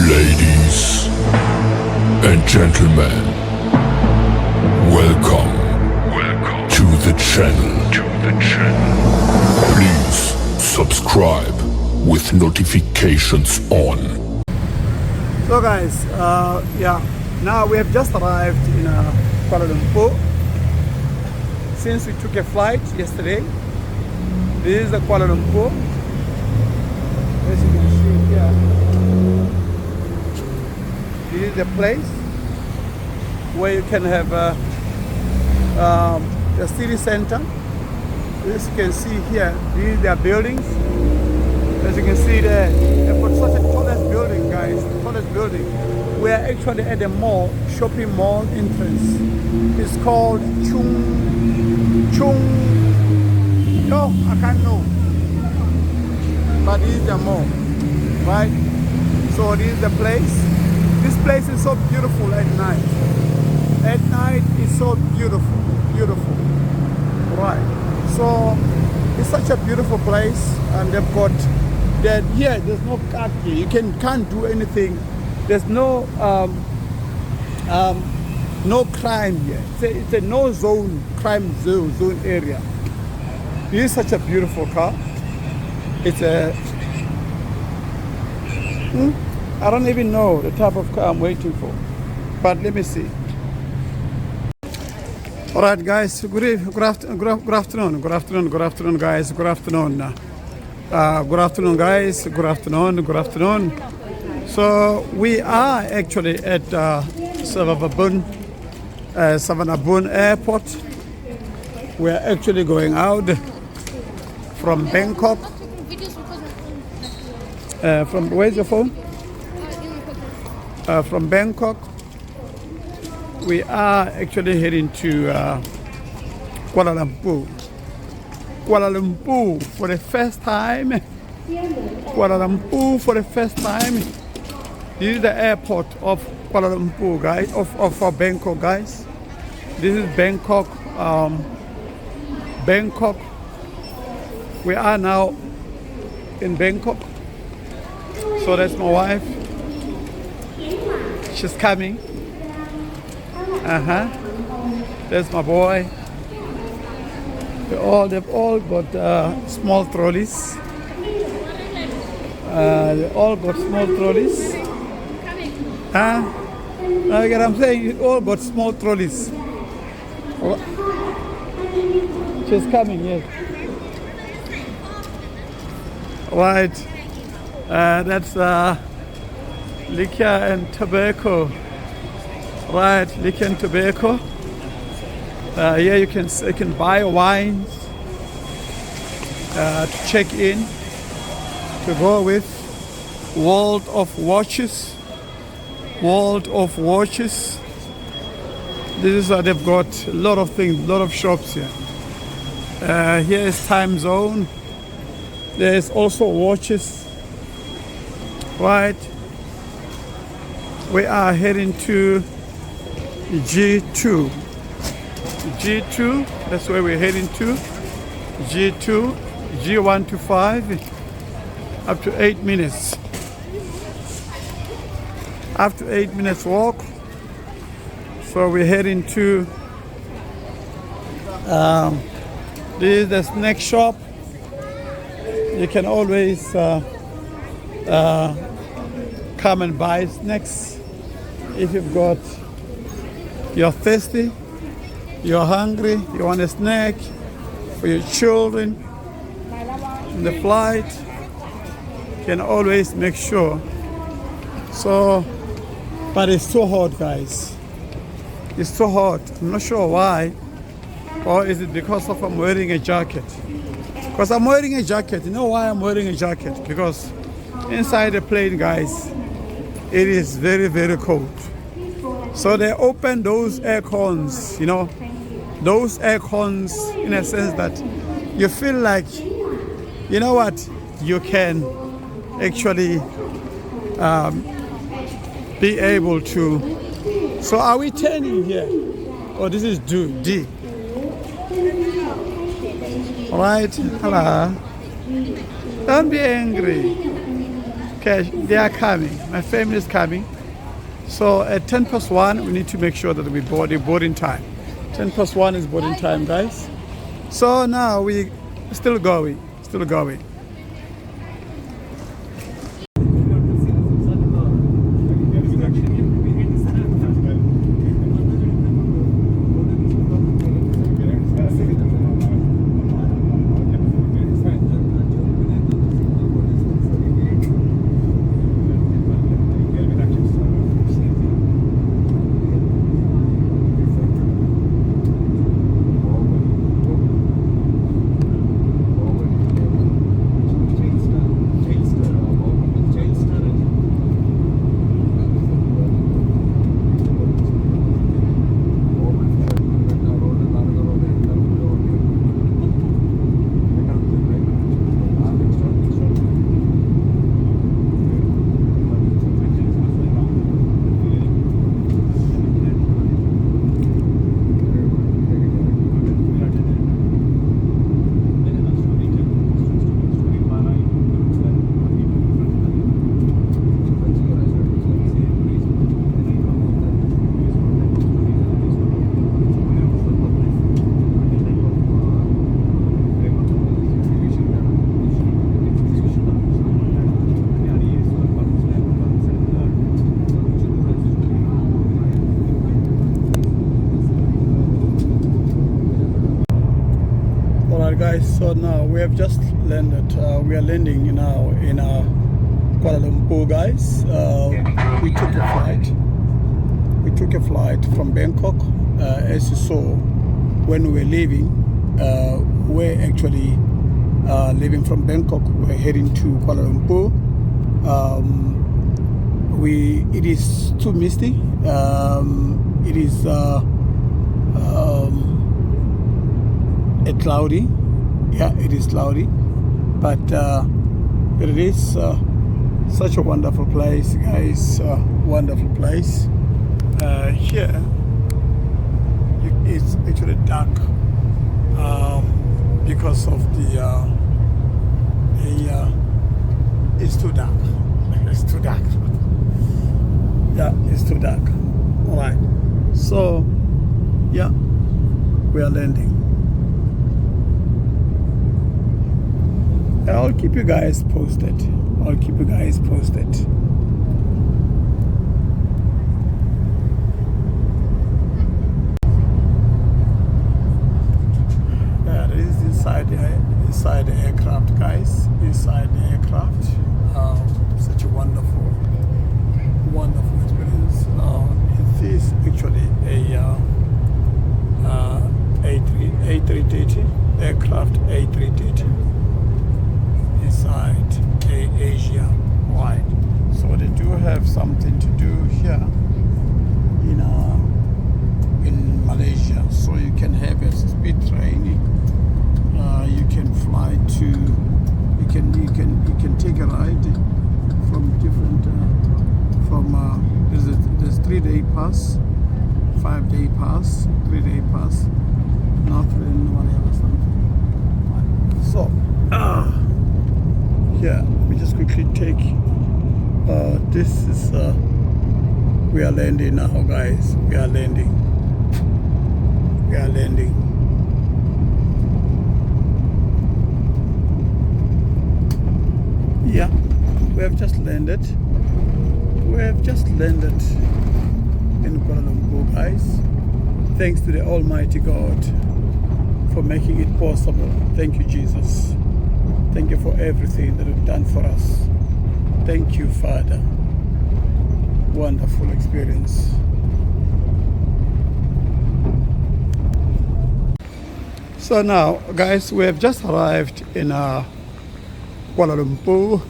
Ladies and gentlemen, welcome to the channel. Please subscribe with notifications on. So guys, now we have just arrived in Kuala Lumpur. Since we took a flight yesterday, this is the Kuala Lumpur. As you can see here, this is the place where you can have the city center. As you can see here, these are their buildings. As you can see there, they've got such a tallest building, guys, the tallest building. We are actually at the mall, shopping mall entrance. It's called no, I can't know. But this is the mall, right? So this is the place. This place is so beautiful at night. At night, it's so beautiful, beautiful, right? So it's such a beautiful place, and they've got that here. There's no cat here. You can't do anything. There's no no crime here. It's a no zone crime zone area. This is such a beautiful car. It's a I don't even know the type of car I'm waiting for, but let me see. All right, guys. Good afternoon, guys. Good afternoon, guys. Good afternoon. So we are actually at Savannah Airport. We are actually going out from Bangkok. From where's your phone? From Bangkok. We are actually heading to Kuala Lumpur. Kuala Lumpur for the first time. Kuala Lumpur for the first time. This is the airport of Kuala Lumpur, guys, of Bangkok, guys. This is Bangkok. Bangkok. We are now in Bangkok. So that's my wife. She's coming. There's my boy. They've all got small trolleys. They all got small trolleys. Like I'm saying, you all got small trolleys. She's coming, yes. Right. That's liquor and tobacco. Right, liquor and tobacco. Here you can buy wines to check in, to go with. World of Watches. This is they've got a lot of things, a lot of shops here. Here is time zone. There's also watches. Right. We are heading to G2. That's where we're heading to. G2, G1 to 5, up to 8 minutes. After 8 minutes walk, so we're heading to this is the snack shop. You can always come and buy snacks if you're thirsty, you're hungry, you want a snack for your children in the flight. You can always make sure. So, but it's so hot, guys. It's so hot. I'm not sure why. Or is it because I'm wearing a jacket? Because I'm wearing a jacket. You know why I'm wearing a jacket? Because inside the plane, guys, it is very, very cold. So they open those air cons, those air cons in a sense that you feel like, you know what, you can actually be able to. So are we turning here? Oh, this is D. All right, hello. Don't be angry. Okay, they are coming. My family is coming. So at 10 past 1, we need to make sure that we board the boarding time. 10 past 1 is boarding time, guys. So now we still going. Alright guys, so now we have just landed. We are landing now in Kuala Lumpur, guys. We took a flight from Bangkok. As you saw when we were leaving, we're actually leaving from Bangkok. We're heading to Kuala Lumpur. It is too misty. It is cloudy. Yeah, it is cloudy, but it is such a wonderful place, guys. Wonderful place. Here it's actually dark because of the it's too dark. It's too dark. Yeah, it's too dark. All right. So yeah, we are landing. I'll keep you guys posted. Yeah, this is inside the aircraft, guys. Inside the aircraft. Such a wonderful experience. It is actually a A330 aircraft, A330. Inside Asia wide. So they do have something to do here in Malaysia. So you can have a speed train. You can fly to. You can take a ride from different there's 3-day pass, 5-day pass, 3-day pass, Northern whatever something. So. Yeah, let me just quickly take this is we are landing now, guys. We are landing. Yeah, we have just landed in Kuala Lumpur, guys. Thanks to the Almighty God for making it possible. Thank you, Jesus. Thank you for everything that you've done for us. Thank you, Father. Wonderful experience. So now, guys, we have just arrived in Kuala Lumpur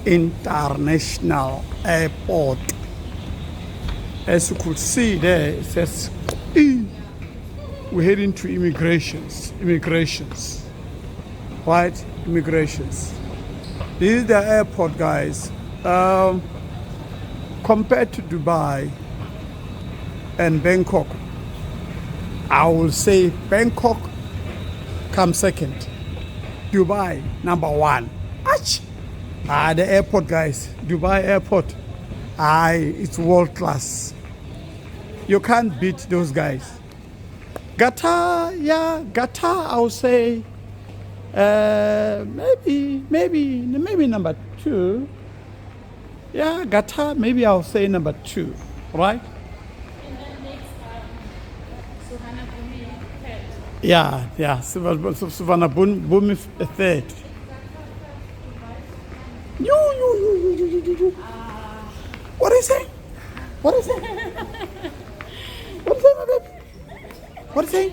International Airport. As you could see there, it says, we're heading to immigrations. Right? Immigrations. This is the airport, guys. Compared to Dubai and Bangkok, I will say Bangkok comes second. Dubai, number one. Ach! The airport, guys. Dubai airport. It's world class. You can't beat those guys. Qatar, yeah, Qatar, I would say maybe number 2. Yeah, Qatar, maybe I'll say number 2, right? And then next, Suhana Bumi third. Yeah, Savannah Bumi third. You. What is it? What is it? What is it, my baby? What is it? Is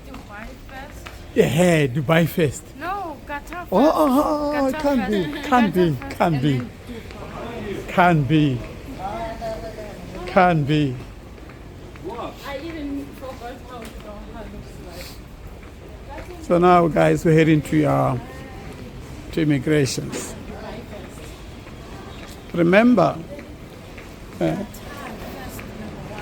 Dubai first? Yeah, Dubai first. No, Qatar first. Oh, Qatar it can't be, first. can't be, Qatar first can't and be, then Dubai. can't be, can't be. I even forgot how Doha looks like. So now, guys, we're heading to immigrations. Remember, Qatar first, number 1.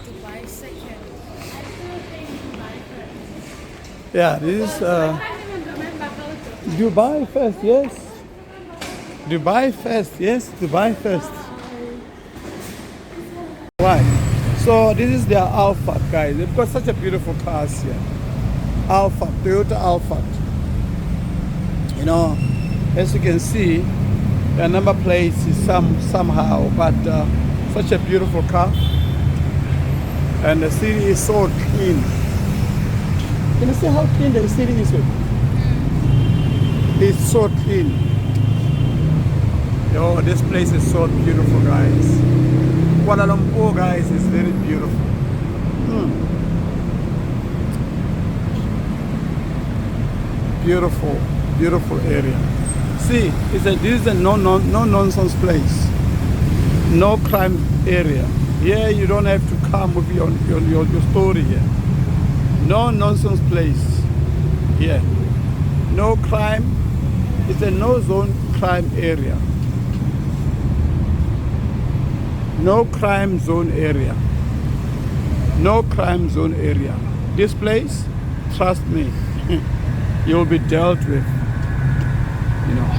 Dubai second. I still think Dubai first. yeah, this is I can't even remember how to. Dubai first, yes. Dubai first, yes, Dubai first. Right. So this is their Alphard, guys. They've got such a beautiful cars here. Alphard, Toyota Alphard. You know, as you can see, the number plate is somehow, but such a beautiful car. And the city is so clean. Can you see how clean the city is? It's so clean. Yo, this place is so beautiful, guys. Kuala Lumpur, guys, is very beautiful. Beautiful, beautiful area. See, this is a no nonsense place. No crime area. Here you don't have to come with your story here. No nonsense place. Here. No crime. It's a no zone crime area. No crime zone area. No crime zone area. This place, trust me, you'll be dealt with. You know.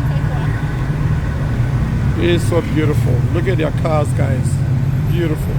It is so beautiful. Look at their cars, guys. Beautiful.